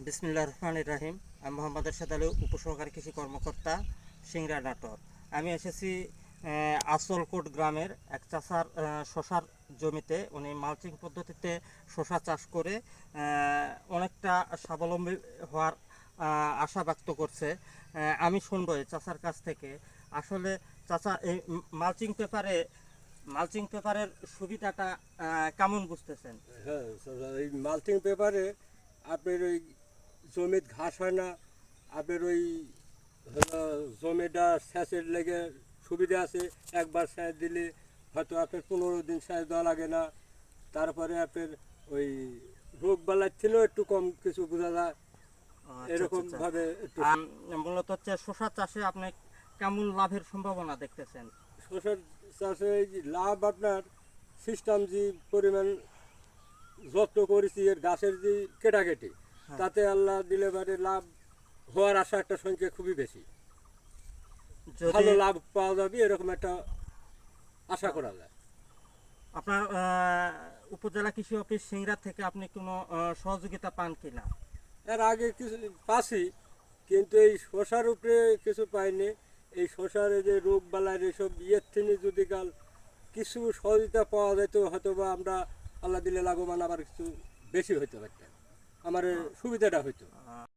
বিসমিল্লাহির রহমানির রহিম। আমি মোহাম্মদ এরশাদ আলী, উপসহকারী কৃষি কর্মকর্তা, সিংড়া, নাটোর। আমি এসেছি আসলকোট গ্রামের এক চাষার শশার জমিতে। উনি মালচিং পদ্ধতিতে শশা চাষ করে অনেকটা স্বাবলম্বী হওয়ার আশা ব্যক্ত করছে। আমি শুনবো এই চাষার কাছ থেকে। আসলে চাষা এই মালচিং পেপারের সুবিধাটা কেমন বুঝতেছেন? হ্যাঁ, এই মালচিং পেপারে আপনার ওই জমির ঘাস হয় না, আপনার ওই হলো জমিটা সেচের লেগে সুবিধা আছে। একবার সেচ দিলে হয়তো আপনার 15 দিন সেচ দেওয়া লাগে না। তারপরে আপনার ওই রোগ বালার থেকেও একটু কম কিছু বোঝা যায়। আচ্ছা, আচ্ছা, এরকম আচ্ছা। ভাবে একটু মূলত হচ্ছে শসা চাষে আপনি কেমন লাভের সম্ভাবনা দেখতেছেন? শসার চাষে এই যে লাভ আপনার সিস্টেম যে পরিমাণ যত্ন করেছি এর গাছের যে কেটাকেটি, হ্যাঁ। তাতে আল্লাহ দিলে পারে লাভ হওয়ার আশা একটা সংখ্যা খুবই বেশি। যদি ভালো লাভ পাওয়া যাবে এরকম একটা আশা করা যায়। আপনার উপজেলা কৃষি অফিস সিংড়া থেকে আপনি কোনো সহযোগিতা পান কিনা? এর আগে কিছু পাচ্ছি, কিন্তু এই শসার উপরে কিছু পাইনি। এই শসার এই যে রোগ বালার এসব ইয়ের থেকে যদি কাল কিছু সহযোগিতা পাওয়া যেত, হয়তো বা আমরা আল্লাহ দিলে লাভবান আবার কিছু বেশি হইতে পারতাম, আমার সুবিধাটা হইতো।